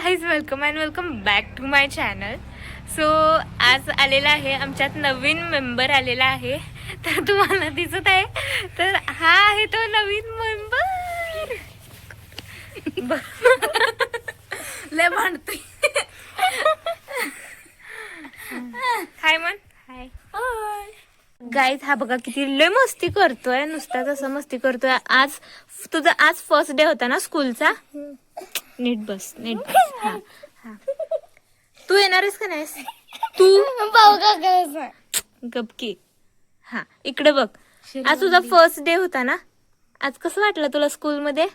Guys, welcome and welcome back to my channel. So आज आलेला आहे, आमच्यात नवीन मेंबर आलेला आहे. तर तुम्हाला दिसत आहे, तर हा आहे तो नवीन मेंबर. लय भांडतोय. हाय मन हाय. गाईज, हा बघा किती लय मस्ती करतोय, नुसता तसं मस्ती करतोय. आज फर्स्ट डे होता ना स्कूलचा. नीट बस. हा हा. तू येणार आहेस का नाहीस? तू गपकी. हा, इकडे बघ. आज तुझा फर्स्ट डे होता ना. आज कसं वाटलं तुला स्कूल मध्ये?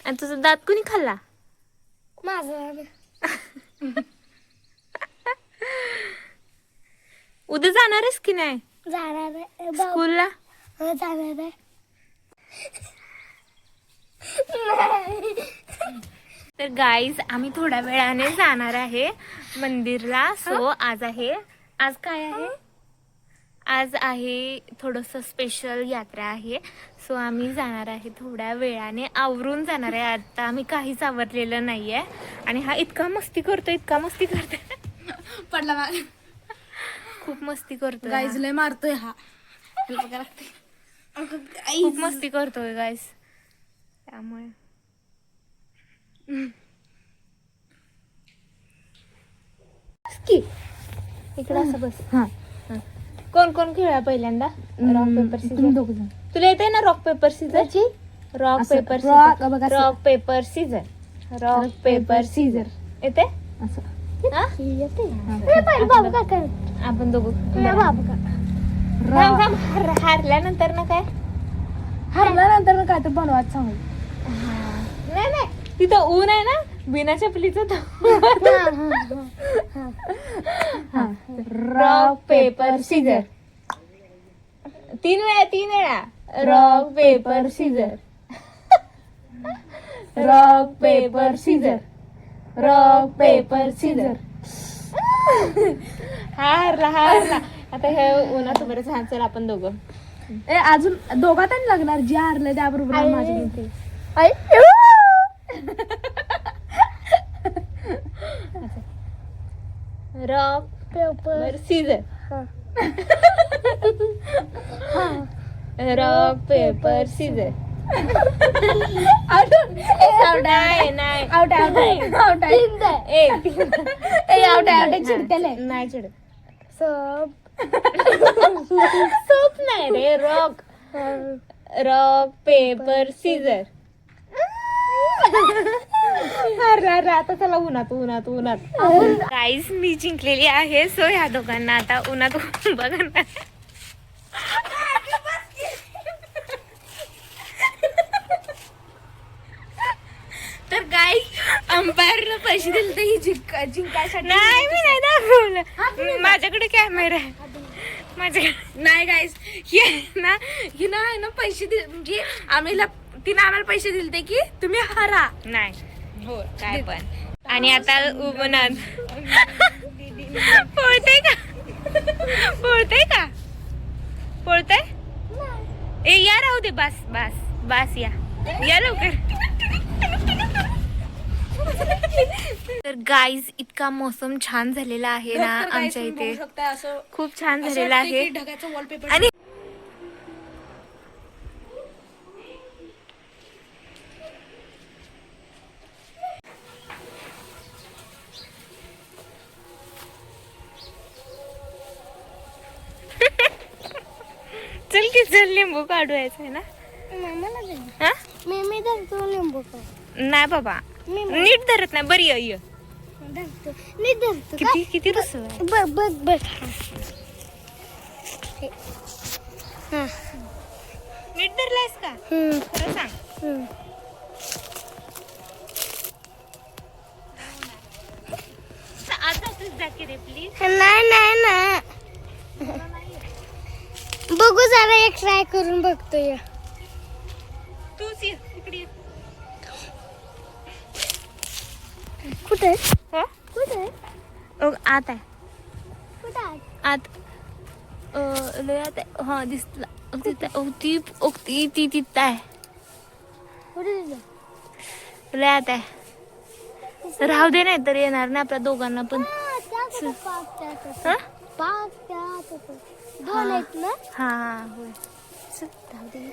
आणि तुझा दात कोणी खाल्ला? उद्या जाणार आहेस की नाही स्कूलला? जाणार आहे. तर गाईज, आम्ही थोड्या वेळाने जाणार आहे मंदिरला. सो आज काय आहे? आज आहे थोडंसं स्पेशल यात्रा आहे. सो आम्ही जाणार आहे थोड्या वेळाने, आवरून जाणार आहे. आता आम्ही काहीच आवरलेलं नाहीये. आणि हा इतका मस्ती करतोय पडला मागे. खूप मस्ती करतोय. गाईज लय मारतोय हा. खूप मस्ती करतोय गाईज, त्यामुळे इकडे असं बस. हा. कोण कोण खेळा पहिल्यांदा? Rock paper scissor. तुला येते ना rock paper scissor? Rock paper scissor. Rock paper scissor. Rock paper scissor येते? आपण दोघं हारल्यानंतर ना काय? हरल्यानंतर काय तर बनवायचं सांगू. नाही, तिथं ऊन आहे ना, बिना चपलीचं. Rock paper scissor. तीन वेळा. Rock paper scissor. Rock paper scissor. Rock paper scissor. हारला. आता हे उन्हात बरं छान. चल आपण दोघं. अजून दोघात लागणार. जे हारले त्याबरोबर माझी. Rock paper scissor. Rock paper scissor. नाही चिड. सोप नाही रे. Rock paper scissor. आता चला उन्हात. गाईज, मी जिंकलेली आहे. सो ह्या दोघांना आता उन्हात बघा ना. तर गाईज, अंपायरला पैसे दिले तर ही जिंकायसाठी. नाही, मी नाही दाखवलं. माझ्याकडे कॅमेरा आहे. माझ्याकडे नाही. गाईज, हिनं आहे ना पैसे म्हणजे तिने आम्हाला पैसे दिले की तुम्ही हारा. नाही हो काय पण. आणि आता उन्हात पोळतय. ए या, राहू दे. बस या लवकर. तर गाईज, इतका मोसम छान झालेला आहे ना आमच्या इथे. खूप छान झालेला आहे. ढगाचं वॉलपेपर. आणि चल लिंबू काढवायचं आहे ना. हा? मी धरतो लिंबू का? नाही बाबा, नीट धरत नाही. बरी ये धरतो. मी धरतो. किती रुसव आहे. बघ. नीट धरलायस का? खरं सांग. आता तूच जा की रे प्लीज. नाही. बघू, जरा एक ट्राय करून बघतोय. तूच ये इकडे. कुठे? आत आहे. कुठे? आत लय आत आहे. हा, दिसला. ती तिथं आहे. कुठे? लय आत आहे. राहू दे, नाही तर येणार ना आपल्या दोघांना पण. हा? दोन आहेत ना. हा होय. चल, राहू दे.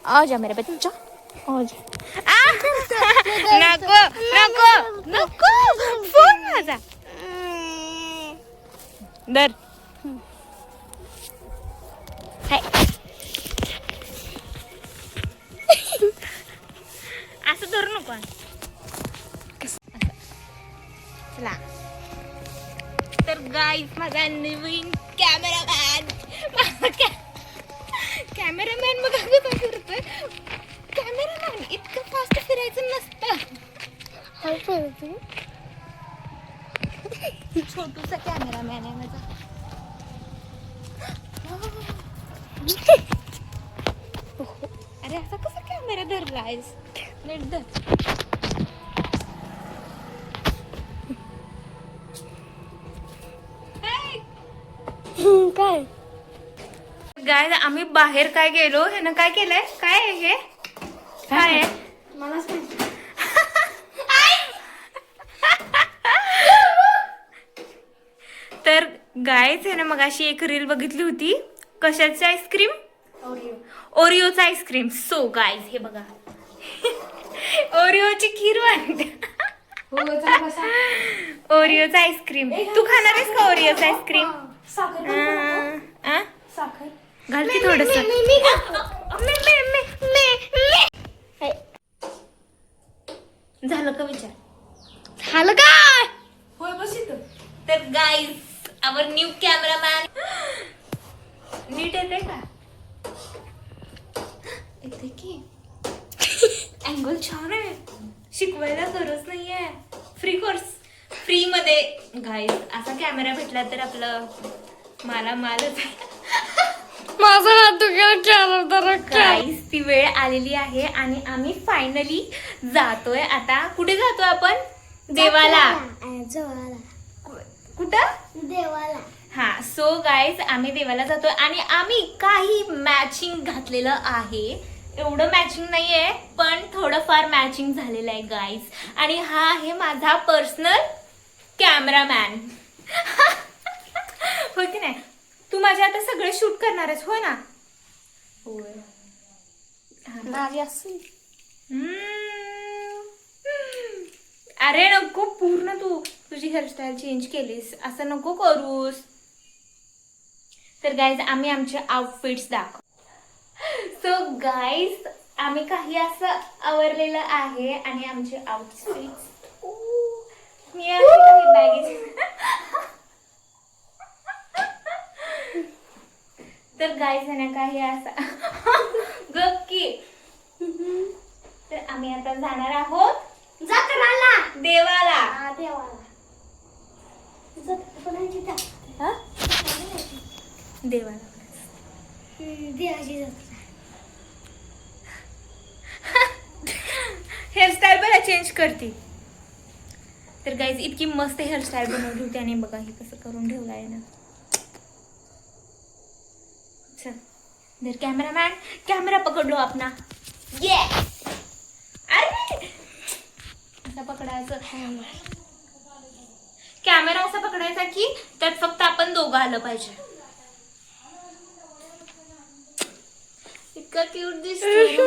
आ जा मेरा बच्चा, आ जा. नको नको नको, फोन माझा दर. हाय. असं धरू नको. चला. तर गाईज माझा नवीन कॅमेरामॅन बघा कसं करतोय. कॅमेरामॅन इतकं फास्ट फिरायचं नसतं. छोटूसा कॅमेरामॅन आहे माझा. अरे असा कसा कॅमेरा धरलायस. नीट धर. काय गाय आम्ही बाहेर काय गेलो. ह्यानं काय केलंय. काय आहे हे. काय आहे. मलाच माहिती. तर गायच आहे ना, मग अशी एक रील बघितली होती. कशाची आईस्क्रीम. ओरिओचा आईस्क्रीम. सो गायज हे बघा. ओरिओची खीर बनते. ओरिओचा आईस्क्रीम. तू खाणार आहेस का ओरिओचा आईस्क्रीम. साखर घाल की थोडस. झालं का विचार. झालं काय. होय बस इथं. तर गाईज आवर न्यू कॅमेरामॅन. नीट येते का. येते की. अँगल छान आहे. शिकवायला गरज नाहीये. Free course. फ्री मध्ये गाईज असा कॅमेरा भेटला तर आपलं मला मालच आहे. माझा हात दुखेल. गाईज ती वेळ आलेली आहे आणि आम्ही फायनली जातोय. आता कुठे जातोय आपण. देवाला. कुठं. देवाला. हा. सो गाईज आम्ही देवाला जातोय आणि आम्ही काही मॅचिंग घातलेलं आहे. एवढं मॅचिंग नाहीये पण थोडंफार मॅचिंग झालेलं आहे गाईज. आणि हा आहे माझा पर्सनल कॅमेरामॅन. होय की नाही. तू माझ्या आता सगळे शूट करणार आहेस होय ना. होय. माझी असं. अरे नको. पूर्ण तू तुझी हेअरस्टाईल चेंज केलीस. असं नको करूस. तर गाईज आम्ही आमचे आउटफिट्स दाखव. सो गाईज आम्ही काही असं आवरलेलं आहे आणि आमचे आउटफिट्स. मी काही बॅगेज. तर गाईज आहे ना काही असं गक्की. तर आम्ही आता जाणार आहोत जत्राला. देवाला. देवाला. देवाला. देवाची जत्रा. हेअरस्टाईल बघा चेंज करते. तर गाईज इतकी मस्त हेअरस्टाईल बनवली होती आणि बघा हे कसं करून ठेवलं आहे ना. चल धर कॅमेरामॅन. कॅमेरा पकड लो अपना. ये अरे असा पकडायचं. कॅमेरा असा पकडायचा की त्यात फक्त आपण दोघं आलं पाहिजे. इतका क्यूट दिसतो.